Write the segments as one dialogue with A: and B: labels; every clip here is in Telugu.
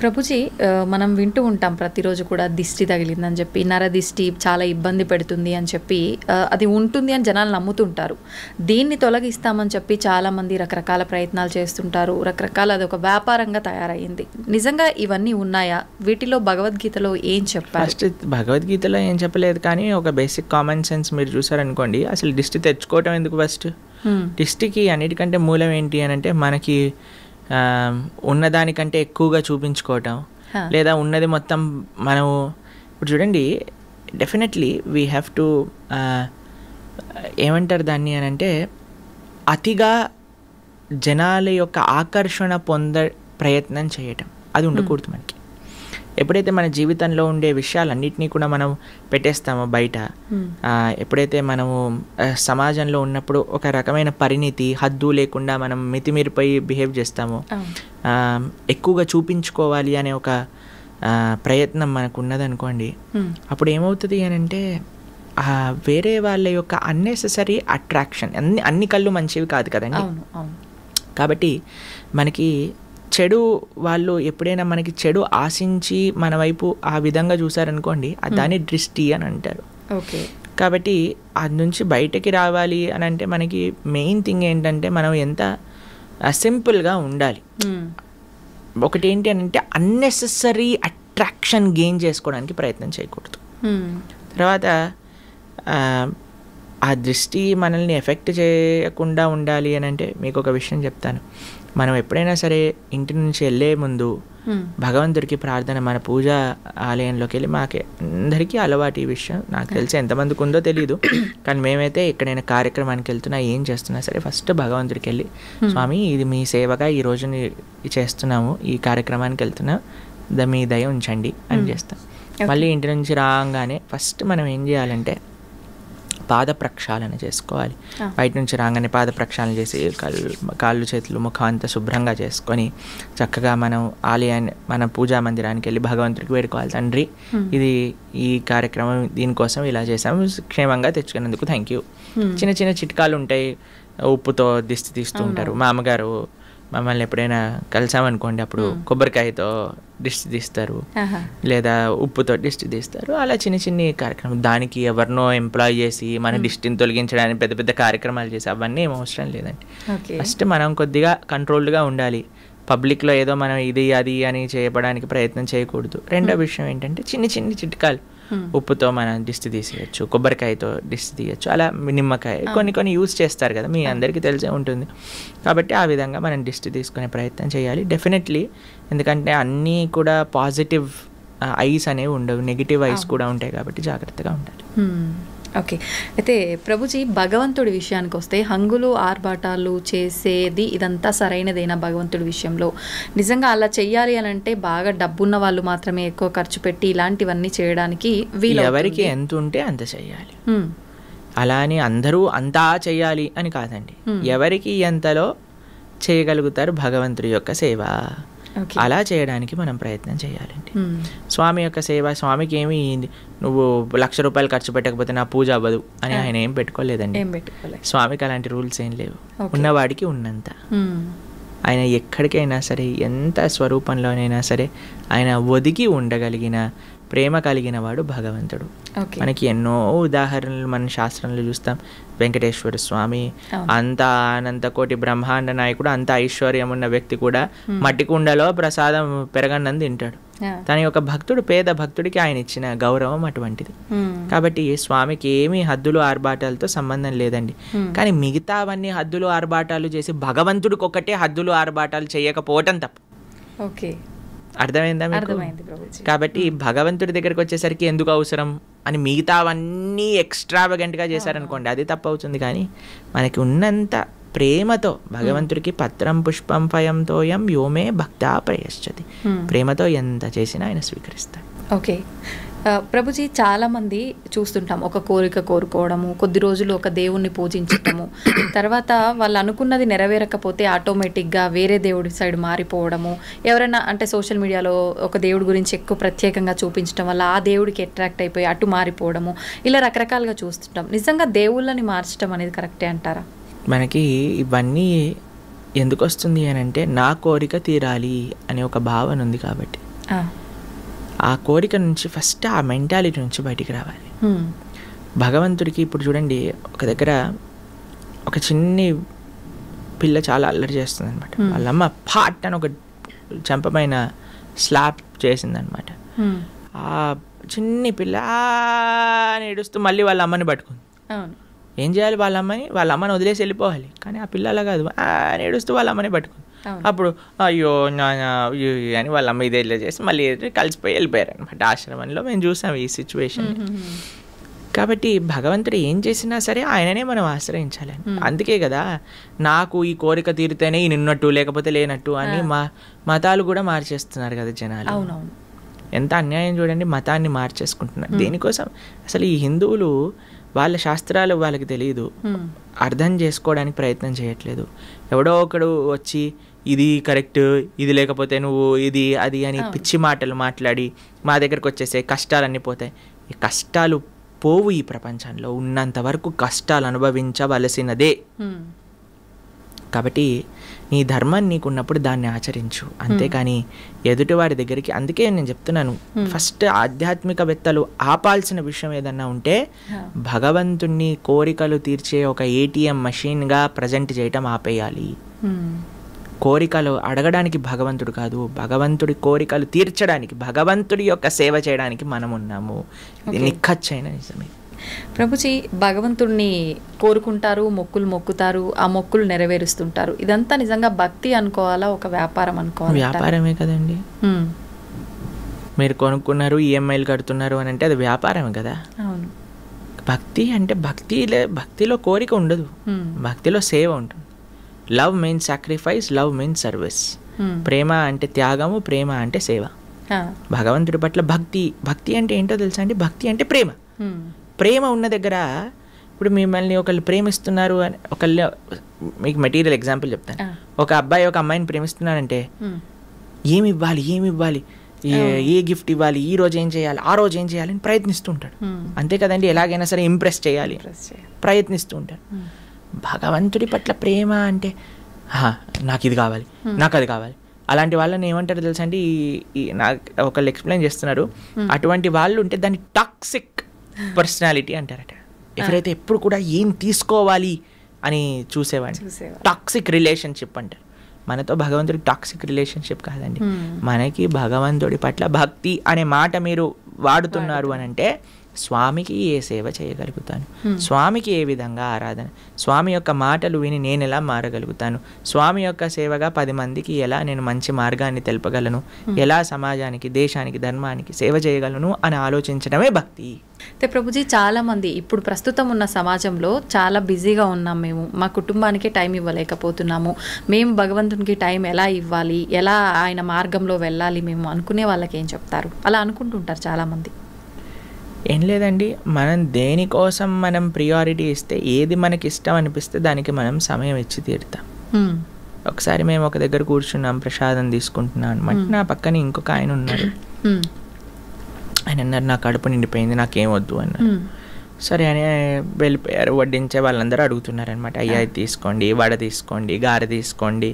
A: ప్రభుజీ మనం వింటూ ఉంటాం ప్రతిరోజు కూడా దిష్టి తగిలిందని చెప్పి, నరదిష్టి చాలా ఇబ్బంది పెడుతుంది అని చెప్పి, అది ఉంటుంది అని జనాలు నమ్ముతుంటారు. దీన్ని తొలగిస్తామని చెప్పి చాలామంది రకరకాల ప్రయత్నాలు చేస్తుంటారు. రకరకాల అదొక వ్యాపారంగా తయారయ్యింది. నిజంగా ఇవన్నీ ఉన్నాయా? వీటిలో భగవద్గీతలో ఏం చెప్పారు?
B: ఫస్ట్ భగవద్గీతలో ఏం చెప్పలేదు, కానీ ఒక బేసిక్ కామన్ సెన్స్ మీరు చూసారనుకోండి, అసలు దిష్టి తెచ్చుకోవటం ఎందుకు? ఫస్ట్ దిష్టికి అన్నిటికంటే మూలం ఏంటి అని అంటే, మనకి ఉన్నదానికంటే ఎక్కువగా చూపించుకోవటం, లేదా ఉన్నది మొత్తం మనం ఇప్పుడు చూడండి, డెఫినెట్లీ వీ హ్యావ్ టు ఏమంటారు దాన్ని అని అంటే, అతిగా జనాల యొక్క ఆకర్షణ ప్రయత్నం చేయటం అది ఉండకూడదు మనకి. ఎప్పుడైతే మన జీవితంలో ఉండే విషయాలన్నింటినీ కూడా మనం పెట్టేస్తామో బయట, ఎప్పుడైతే మనము సమాజంలో ఉన్నప్పుడు ఒక రకమైన పరిణితి, హద్దు లేకుండా మనం మితిమీరిపోయి బిహేవ్ చేస్తామో, ఎక్కువగా చూపించుకోవాలి అనే ఒక ప్రయత్నం మనకు ఉన్నదనుకోండి, అప్పుడు ఏమవుతుంది అని అంటే, వేరే వాళ్ళ యొక్క అన్నెసెసరీ అట్రాక్షన్, అన్ని కళ్ళు మంచివి కాదు కదండి. కాబట్టి మనకి చెడు వాళ్ళు ఎప్పుడైనా మనకి చెడు ఆశించి మన వైపు ఆ విధంగా చూసారనుకోండి, దాన్ని దృష్టి అని అంటారు.
A: ఓకే.
B: కాబట్టి అది నుంచి బయటకి రావాలి అని అంటే మనకి మెయిన్ థింగ్ ఏంటంటే, మనం ఎంత సింపుల్గా ఉండాలి. ఒకటి ఏంటి అని అంటే, అన్నెసెసరీ అట్రాక్షన్ గెయిన్ చేసుకోవడానికి ప్రయత్నం చేయకూడదు. తర్వాత ఆ దృష్టి మనల్ని ఎఫెక్ట్ చేయకుండా ఉండాలి అని అంటే, మీకు ఒక విషయం చెప్తాను. మనం ఎప్పుడైనా సరే ఇంటి నుంచి వెళ్ళే ముందు భగవంతుడికి ప్రార్థన, మన పూజా ఆలయంలోకి వెళ్ళి, మాకు అందరికీ అలవాటు ఈ విషయం, నాకు తెలిసి ఎంతమందికి ఉందో తెలీదు, కానీ మేమైతే ఎక్కడైనా కార్యక్రమానికి వెళ్తున్నా, ఏం చేస్తున్నా సరే ఫస్ట్ భగవంతుడికి వెళ్ళి, స్వామి ఇది మీ సేవగా ఈ రోజు చేస్తున్నాము, ఈ కార్యక్రమానికి వెళ్తున్నా, మీ దయ ఉంచండి అని చేస్తాం. మళ్ళీ ఇంటి నుంచి రాగానే ఫస్ట్ మనం ఏం చేయాలంటే పాద ప్రక్షాళన చేసుకోవాలి. బయట నుంచి రాగానే పాద ప్రక్షాళన చేసి కాళ్ళు చేతులు ముఖం అంతా శుభ్రంగా చేసుకొని చక్కగా మనం ఆలయాన్ని, మన పూజా మందిరానికి వెళ్ళి భగవంతుడికి వేడుకోవాలి, తండ్రి ఇది ఈ కార్యక్రమం దీనికోసం ఇలా చేసాము, క్షేమంగా తెచ్చుకున్నందుకు థ్యాంక్ యూ. చిన్న చిన్న చిట్కాలు ఉంటాయి. ఉప్పుతో దిష్టి తీస్తూ ఉంటారు. మా అమ్మగారు మమ్మల్ని ఎప్పుడైనా కలిసామనుకోండి, అప్పుడు కొబ్బరికాయతో దిష్టి తీస్తారు, లేదా ఉప్పుతో దిష్టి తీస్తారు. అలా చిన్న చిన్న కార్యక్రమం, దానికి ఎవరినో ఎంప్లాయ్ చేసి మన దిష్టిని తొలగించడానికి పెద్ద పెద్ద కార్యక్రమాలు చేసి అవన్నీ ఏం అవసరం లేదండి. ఫస్ట్ మనం కొద్దిగా కంట్రోల్డ్గా ఉండాలి. పబ్లిక్లో ఏదో మనం ఇది అది అని చేయడానికి ప్రయత్నం చేయకూడదు. రెండో విషయం ఏంటంటే, చిన్న చిన్న చిట్కాలు, ఉప్పుతో మనం దిష్టి తీసేయచ్చు, కొబ్బరికాయతో దిష్టి తీయచ్చు, అలా నిమ్మకాయ కొన్ని యూజ్ చేస్తారు కదా, మీ అందరికీ తెలిసే ఉంటుంది. కాబట్టి ఆ విధంగా మనం దిష్టి తీసుకునే ప్రయత్నం చేయాలి డెఫినెట్లీ. ఎందుకంటే అన్నీ కూడా పాజిటివ్ ఐస్ అనేవి ఉండవు, నెగిటివ్ ఐస్ కూడా ఉంటాయి, కాబట్టి జాగ్రత్తగా ఉండాలి.
A: ఓకే. అయితే ప్రభుజీ, భగవంతుడి విషయానికి వస్తే, హంగులు ఆర్భాటాలు చేసేది ఇదంతా సరైనదేనా భగవంతుడి విషయంలో? నిజంగా అలా చెయ్యాలి అని అంటే బాగా డబ్బున్న వాళ్ళు మాత్రమే ఎక్కువ ఖర్చు పెట్టి ఇలాంటివన్నీ చేయడానికి వీలు?
B: ఎవరికి ఎంత ఉంటే అంత చెయ్యాలి. అలా అని అందరూ అంతా చెయ్యాలి అని కాదండి. ఎవరికి ఎంతలో చేయగలుగుతారు భగవంతుడి యొక్క సేవ, అలా చేయడానికి మనం ప్రయత్నం చేయాలండి. స్వామి యొక్క సేవ, స్వామికి ఏమి నువ్వు 1,00,000 రూపాయలు ఖర్చు పెట్టకపోతే నా పూజ అవ్వదు అని ఆయన ఏం పెట్టుకోలేదండి. స్వామికి అలాంటి రూల్స్ ఏం లేవు. ఉన్నవాడికి ఉన్నంత. ఆయన ఎక్కడికైనా సరే, ఎంత స్వరూపంలోనైనా సరే, ఆయన ఒదిగి ఉండగలిగిన ప్రేమ కలిగిన వాడు భగవంతుడు. మనకి ఎన్నో ఉదాహరణలు మన శాస్త్రంలో చూస్తాం. వెంకటేశ్వర స్వామి అంత అనంత కోటి బ్రహ్మాండ నాయకుడు, అంత ఐశ్వర్యం ఉన్న వ్యక్తి కూడా మట్టి కుండలో ప్రసాదం పెరగన్నం తింటాడు. తన యొక్క భక్తుడు, పేద భక్తుడికి ఆయన ఇచ్చిన గౌరవం అటువంటిది. కాబట్టి స్వామికి ఏమీ హద్దులు ఆర్భాటాలతో సంబంధం లేదండి. కానీ మిగతావన్నీ హద్దులు ఆర్భాటాలు చేసి భగవంతుడికి ఒక్కటే హద్దులు ఆర్భాటాలు చేయకపోవటం తప్పు.
A: ఓకే,
B: అర్థమైందా మీకు? కాబట్టి భగవంతుడి దగ్గరికి వచ్చేసరికి ఎందుకు అవసరం అని మిగతావన్నీ ఎక్స్ట్రావగెంట్గా చేశారనుకోండి, అది తప్పు అవుతుంది. కానీ మనకి ఉన్నంత ప్రేమతో భగవంతుడికి పత్రం పుష్పం ఫయంతోయం యోమే భక్తా ప్రయశ్చతి, ప్రేమతో ఎంత చేసినా ఆయన స్వీకరిస్తాడు.
A: ఓకే ప్రభుజీ, చాలామంది చూస్తుంటాం, ఒక కోరిక కోరుకోవడము, కొద్ది రోజులు ఒక దేవుణ్ణి పూజించటము, తర్వాత వాళ్ళు అనుకున్నది నెరవేరకపోతే ఆటోమేటిక్గా వేరే దేవుడి సైడ్ మారిపోవడము, ఎవరైనా అంటే సోషల్ మీడియాలో ఒక దేవుడి గురించి ఎక్కువ ప్రత్యేకంగా చూపించడం వల్ల ఆ దేవుడికి అట్రాక్ట్ అయిపోయి అటు మారిపోవడము, ఇలా రకరకాలుగా చూస్తుంటాం. నిజంగా దేవుళ్ళని మార్చడం అనేది కరెక్టే అంటారా?
B: మనకి ఇవన్నీ ఎందుకు వస్తుంది అని అంటే, నా కోరిక తీరాలి అనే ఒక భావన ఉంది కాబట్టి. ఆ కోరిక నుంచి ఫస్ట్ ఆ మెంటాలిటీ నుంచి బయటికి రావాలి. భగవంతుడికి ఇప్పుడు చూడండి, ఒక దగ్గర ఒక చిన్ని పిల్ల చాలా అల్లరి చేస్తుంది అనమాట. వాళ్ళమ్మ పాట్ అని ఒక చంపమైన స్లాప్ చేసిందనమాట. ఆ చిన్ని పిల్ల అని ఏడుస్తూ మళ్ళీ వాళ్ళ అమ్మని పట్టుకుంది. ఏం చేయాలి, వాళ్ళ అమ్మని వదిలేసి వెళ్ళిపోవాలి. కానీ ఆ పిల్ల అలా కాదు, అని ఏడుస్తూ వాళ్ళ అమ్మని పట్టుకుంది. అప్పుడు అయ్యో అని వాళ్ళ అమ్మ ఇదే చేసి మళ్ళీ కలిసిపోయి వెళ్ళిపోయారు అనమాట. ఆశ్రమంలో మేము చూసాం ఈ సిచ్యువేషన్. కాబట్టి భగవంతుడు ఏం చేసినా సరే ఆయననే మనం ఆశ్రయించాలి. అందుకే కదా నాకు ఈ కోరిక తీరితేనే ఈ నిన్నట్టు లేకపోతే లేనట్టు అని మతాలు కూడా మార్చేస్తున్నారు కదా జనాలు. ఎంత అన్యాయం చూడండి, మతాన్ని మార్చేసుకుంటున్నారు. దేనికోసం? అసలు ఈ హిందువులు వాళ్ళ శాస్త్రాలు వాళ్ళకి తెలియదు, అర్థం చేసుకోవడానికి ప్రయత్నం చేయట్లేదు. ఎవడో ఒకడు వచ్చి ఇది కరెక్ట్, ఇది లేకపోతే నువ్వు ఇది అది అని పిచ్చి మాటలు మాట్లాడి మా దగ్గరకు వచ్చేసే కష్టాలన్నీ పోతాయి. ఈ కష్టాలు పోవు. ఈ ప్రపంచంలో ఉన్నంత వరకు కష్టాలు అనుభవించవలసినదే. కాబట్టి నీ ధర్మం నీకున్నప్పుడు దాన్ని ఆచరించు, అంతేకాని ఎదుటివాడి దగ్గరికి. అందుకే నేను చెప్తున్నాను, ఫస్ట్ ఆధ్యాత్మికవేత్తలు ఆపాల్సిన విషయం ఏదన్నా ఉంటే భగవంతుణ్ణి కోరికలు తీర్చే ఒక ఏటీఎం మషిన్గా ప్రజెంట్ చేయటం ఆపేయాలి. కోరికలు అడగడానికి భగవంతుడు కాదు, భగవంతుడి కోరికలు తీర్చడానికి, భగవంతుడి యొక్క సేవ చేయడానికి మనం ఉన్నాము. ఇది నిఖచ్చైన నిజమే.
A: ప్రభుజీ, భగవంతుడిని కోరుకుంటారు, మొక్కులు మొక్కుతారు, ఆ మొక్కులు నెరవేరుస్తుంటారు. ఇదంతా నిజంగా భక్తి అనుకోవాలా, ఒక వ్యాపారం అనుకోవాలా?
B: వ్యాపారమే కదండి. మీరు కొనుక్కున్నారు, ఈఎంఐలు కడుతున్నారు అని అంటే అది వ్యాపారమే కదా.
A: అవును.
B: భక్తి అంటే భక్తిలో కోరిక ఉండదు, భక్తిలో సేవ ఉంటుంది. Love means sacrifice, love means service. ప్రేమ అంటే త్యాగము, ప్రేమ అంటే సేవ. భగవంతుడి పట్ల భక్తి అంటే ఏంటో తెలుసా అండి? భక్తి అంటే ప్రేమ. ప్రేమ ఉన్న దగ్గర, ఇప్పుడు మిమ్మల్ని ఒకళ్ళు ప్రేమిస్తున్నారు అని, ఒకళ్ళు, మీకు మెటీరియల్ ఎగ్జాంపుల్ చెప్తాను. ఒక అబ్బాయి ఒక అమ్మాయిని ప్రేమిస్తున్నారంటే ఏమి ఇవ్వాలి, ఏ గిఫ్ట్ ఇవ్వాలి, ఈ రోజు ఏం చేయాలి, ఆ రోజు ఏం చేయాలి అని ప్రయత్నిస్తూ ఉంటాడు. అంతే కదండి, ఎలాగైనా సరే ఇంప్రెస్ చేయాలి ప్రయత్నిస్తూ ఉంటాడు. భగవంతుడి పట్ల ప్రేమ అంటే నాకు ఇది కావాలి, నాకు అది కావాలి. అలాంటి వాళ్ళని ఏమంటారు తెలుసా అండి? నాకు ఒకళ్ళు ఎక్స్ప్లెయిన్ చేస్తున్నారు, అటువంటి వాళ్ళు ఉంటే దాన్ని టాక్సిక్ పర్సనాలిటీ అంటారట. ఎవరైతే ఎప్పుడు కూడా ఏం తీసుకోవాలి అని చూసేవాడిని టాక్సిక్ రిలేషన్షిప్ అంటారు. మనతో భగవంతుడి టాక్సిక్ రిలేషన్షిప్ కాదండి. మనకి భగవంతుడి పట్ల భక్తి అనే మాట మీరు వాడుతున్నారు అని అంటే స్వామికి ఏ సేవ చేయగలుగుతాను, స్వామికి ఏ విధంగా ఆరాధన, స్వామి యొక్క మాటలు విని నేను ఎలా మారగలుగుతాను, స్వామి యొక్క సేవగా 10 మందికి ఎలా నేను మంచి మార్గాన్ని తెలపగలను, ఎలా సమాజానికి, దేశానికి, ధర్మానికి సేవ చేయగలను అని ఆలోచించడమే భక్తి.
A: అయితే ప్రభుజీ, చాలామంది ఇప్పుడు ప్రస్తుతం ఉన్న సమాజంలో చాలా బిజీగా ఉన్నాం, మేము మా కుటుంబానికి టైం ఇవ్వలేకపోతున్నాము, మేము భగవంతునికి టైం ఎలా ఇవ్వాలి, ఎలా ఆయన మార్గంలో వెళ్ళాలి మేము అనుకునే వాళ్ళకి ఏం చెప్తారు? అలా అనుకుంటుంటారు చాలామంది.
B: ఏం లేదండి, మనం దేనికోసం మనం ప్రియారిటీ ఇస్తే, ఏది మనకి ఇష్టం అనిపిస్తే దానికి మనం సమయం ఇచ్చి తీరుతాం. ఒకసారి మేము ఒక దగ్గర కూర్చున్నాం, ప్రసాదం తీసుకుంటున్నాం అనమాట. నా పక్కన ఇంకొక ఆయన ఉన్నారు. ఆయన అన్నారు, నా కడుపు నిండిపోయింది, నాకేం వద్దు అన్నారు. సరే అని వెళ్ళిపోయారు. వడ్డించే వాళ్ళందరూ అడుగుతున్నారనమాట, అయ్యా ఇది తీసుకోండి, వడ తీసుకోండి, గారె తీసుకోండి,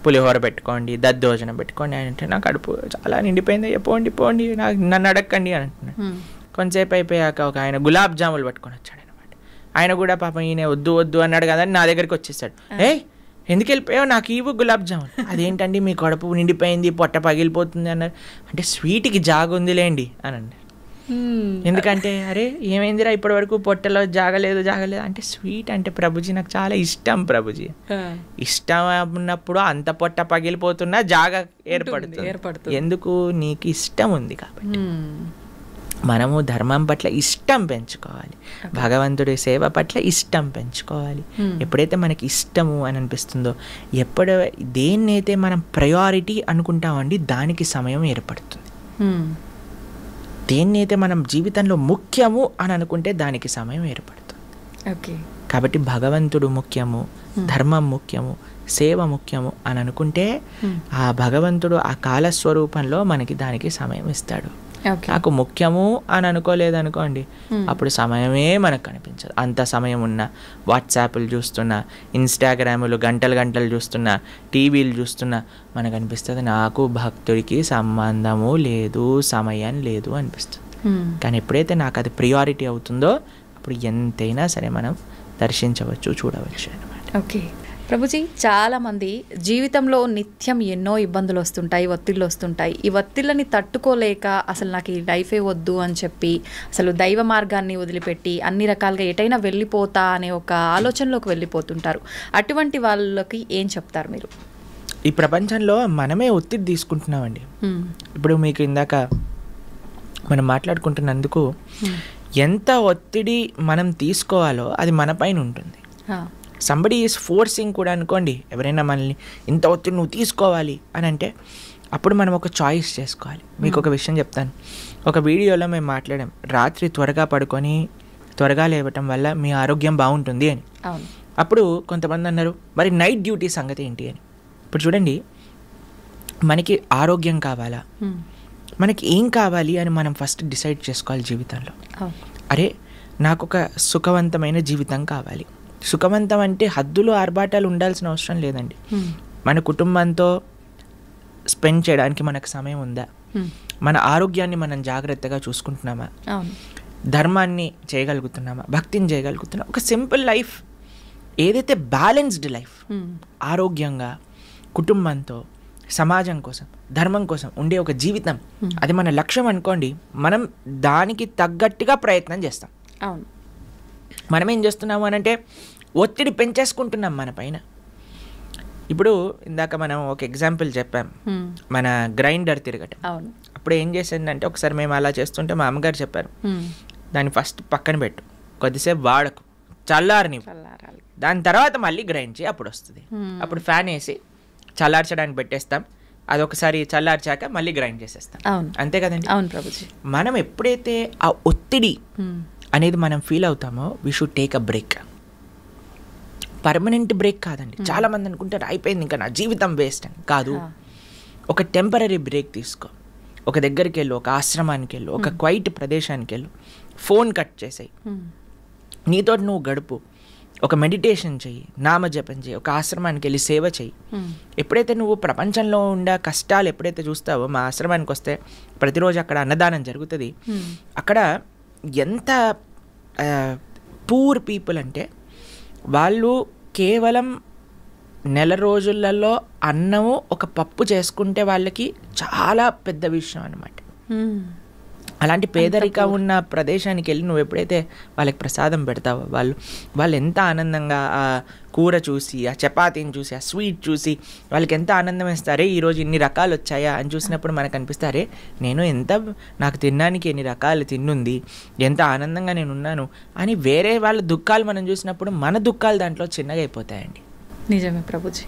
B: పులిహోర పెట్టుకోండి, దద్దోజనం పెట్టుకోండి. ఆయన అంటే నా కడుపు చాలా నిండిపోయింది, పోండి పోండి, నన్ను అడగండి అని అంటున్నాడు. కొంతసేపు అయిపోయాక ఒక ఆయన గులాబ్ జాములు పట్టుకొని వచ్చాడు అనమాట. ఆయన కూడా పాపం ఈయన వద్దు వద్దు అన్నాడు కదా, నా దగ్గరికి వచ్చేసాడు. ఎందుకు వెళ్ళిపోయావు, నాకు ఇవ్వు గులాబ్ జామున్. అదేంటండి మీ కడుపు నిండిపోయింది, పొట్ట పగిలిపోతుంది అన్నారు. అంటే స్వీట్కి జాగుందిలేండి అని అన్నారు. ఎందుకంటే అరే ఏమైందిరా ఇప్పటి వరకు పొట్టలో జాగలేదు అంటే స్వీట్ అంటే ప్రభుజీ నాకు చాలా ఇష్టం ప్రభుజీ. ఇష్టం ఉన్నప్పుడు అంత పొట్ట పగిలిపోతున్నా జాగ ఏర్పడుతుంది. ఎందుకు? నీకు ఇష్టం ఉంది కాబట్టి. మనము ధర్మం పట్ల ఇష్టం పెంచుకోవాలి, భగవంతుడి సేవ పట్ల ఇష్టం పెంచుకోవాలి. ఎప్పుడైతే మనకి ఇష్టము అని అనిపిస్తుందో, దేన్నైతే మనం ప్రయారిటీ అనుకుంటామండి దానికి సమయం ఏర్పడుతుంది. దేన్నైతే మనం జీవితంలో ముఖ్యము అని అనుకుంటే దానికి సమయం ఏర్పడుతుంది. కాబట్టి భగవంతుడు ముఖ్యము, ధర్మం ముఖ్యము, సేవ ముఖ్యము అని అనుకుంటే ఆ భగవంతుడు ఆ కాలస్వరూపంలో మనకి దానికి సమయం ఇస్తాడు.
A: ఓకే.
B: నాకు ముఖ్యము అని అనుకోలేదు అనుకోండి, అప్పుడు సమయమే మనకు కనిపించదు. అంత సమయం ఉన్నా వాట్సాప్లు చూస్తున్నా, ఇన్స్టాగ్రాములు గంటలు గంటలు చూస్తున్నా, టీవీలు చూస్తున్నా మనకు అనిపిస్తుంది నాకు భక్తుడికి సంబంధము లేదు, సమయం లేదు అనిపిస్తుంది. కానీ ఎప్పుడైతే నాకు అది ప్రియారిటీ అవుతుందో అప్పుడు ఎంతైనా సరే మనం దర్శించవచ్చు, చూడవచ్చు అన్నమాట.
A: ఓకే ప్రభుజీ, చాలామంది జీవితంలో నిత్యం ఎన్నో ఇబ్బందులు వస్తుంటాయి, ఒత్తిళ్ళు వస్తుంటాయి. ఈ ఒత్తిళ్ళని తట్టుకోలేక అసలు నాకు ఈ లైఫే వద్దు అని చెప్పి అసలు దైవ మార్గాన్ని వదిలిపెట్టి అన్ని రకాలుగా ఎటైనా వెళ్ళిపోతా అనే ఒక ఆలోచనలోకి వెళ్ళిపోతుంటారు. అటువంటి వాళ్ళకి ఏం చెప్తారు మీరు?
B: ఈ ప్రపంచంలో మనమే ఒత్తిడి తీసుకుంటున్నామండి. ఇప్పుడు మీకు ఇందాక మనం మాట్లాడుకుంటున్నందుకు ఎంత ఒత్తిడి మనం తీసుకోవాలో అది మన పైన ఉంటుంది. సంబడి ఈజ్ ఫోర్సింగ్ కూడా అనుకోండి, ఎవరైనా మనల్ని ఇంత ఒత్తిడి నువ్వు తీసుకోవాలి అని అంటే అప్పుడు మనం ఒక చాయిస్ చేసుకోవాలి. మీకు ఒక విషయం చెప్తాను. ఒక వీడియోలో మేము మాట్లాడాం, రాత్రి త్వరగా పడుకొని త్వరగా లేవటం వల్ల మీ ఆరోగ్యం బాగుంటుంది అని. అప్పుడు కొంతమంది అన్నారు, మరి నైట్ డ్యూటీ సంగతి ఏంటి అని. ఇప్పుడు చూడండి, మనకి ఆరోగ్యం కావాలా, మనకి ఏం కావాలి అని మనం ఫస్ట్ డిసైడ్ చేసుకోవాలి జీవితంలో. అరే నాకు ఒక సుఖవంతమైన జీవితం కావాలి. సుఖవంతం అంటే హద్దులు ఆర్భాటాలు ఉండాల్సిన అవసరం లేదండి. మన కుటుంబంతో స్పెండ్ చేయడానికి మనకు సమయం ఉందా, మన ఆరోగ్యాన్ని మనం జాగ్రత్తగా చూసుకుంటున్నామా, ధర్మాన్ని చేయగలుగుతున్నామా, భక్తిని చేయగలుగుతున్నామా, ఒక సింపుల్ లైఫ్, ఏదైతే బ్యాలెన్స్డ్ లైఫ్, ఆరోగ్యంగా కుటుంబంతో సమాజం కోసం ధర్మం కోసం ఉండే ఒక జీవితం, అది మన లక్ష్యం అనుకోండి. మనం దానికి తగ్గట్టుగా ప్రయత్నం చేస్తాం. మనం ఏం చేస్తున్నాము అని అంటే ఒత్తిడి పెంచేసుకుంటున్నాం మన పైన. ఇప్పుడు ఇందాక మనం ఒక ఎగ్జాంపుల్ చెప్పాం, మన గ్రైండర్ తిరగటం. అప్పుడు ఏం చేసిందంటే ఒకసారి మేము అలా చేస్తుంటే మా అమ్మగారు చెప్పారు, దాన్ని ఫస్ట్ పక్కన పెట్టు, కొద్దిసేపు వాడకు, చల్లారని, దాని తర్వాత మళ్ళీ గ్రైండ్ చేయి, అప్పుడు వస్తుంది. అప్పుడు ఫ్యాన్ వేసి చల్లార్చడానికి పెట్టేస్తాం, అదొకసారి చల్లార్చాక మళ్ళీ గ్రైండ్ చేసేస్తాం. అంతే కదండి.
A: అవును ప్రభుజీ.
B: మనం ఎప్పుడైతే ఆ ఒత్తిడి అనేది మనం ఫీల్ అవుతామో we should take a break. Permanent break కాదండి. చాలా మంది అనుకుంటారు అయిపోయింది ఇంకా నా జీవితం వేస్ట్ అని. కాదు, ఒక టెంపరీ బ్రేక్ తీసుకో. ఒక దగ్గరికి వెళ్ళు, ఒక ఆశ్రమానికి వెళ్ళు, ఒక క్వైట్ ప్రదేశానికి వెళ్ళు, ఫోన్ కట్ చేసేయి, నీతో నువ్వు గడుపు, ఒక మెడిటేషన్ చెయ్యి, నామజపం చెయ్యి, ఒక ఆశ్రమానికి వెళ్ళి సేవ చెయ్యి. ఎప్పుడైతే నువ్వు ప్రపంచంలో ఉండే కష్టాలు ఎప్పుడైతే చూస్తావో, మా ఆశ్రమానికి వస్తే ప్రతిరోజు అక్కడ అన్నదానం జరుగుతుంది. అక్కడ ఎంత పూర్ పీపుల్ అంటే వాళ్ళు కేవలం నెల రోజులలో అన్నము ఒక పప్పు చేసుకుంటే వాళ్ళకి చాలా పెద్ద విషయం అన్నమాట. అలాంటి పేదరిక ఉన్న ప్రదేశానికి వెళ్ళి నువ్వు ఎప్పుడైతే వాళ్ళకి ప్రసాదం పెడతావో వాళ్ళు ఎంత ఆనందంగా ఆ కూర చూసి, ఆ చపాతీని చూసి, ఆ స్వీట్ చూసి వాళ్ళకి ఎంత ఆనందం వేస్తారే, ఈరోజు ఇన్ని రకాలు వచ్చాయా అని చూసినప్పుడు మనకు అనిపిస్తారే, నేను నాకు తినడానికి ఎన్ని రకాలు తిన్నుంది, ఎంత ఆనందంగా నేను ఉన్నాను అని. వేరే వాళ్ళ దుఃఖాలు మనం చూసినప్పుడు మన దుఃఖాలు దాంట్లో చిన్నగా అయిపోతాయండి.
A: నిజమే ప్రభుజీ.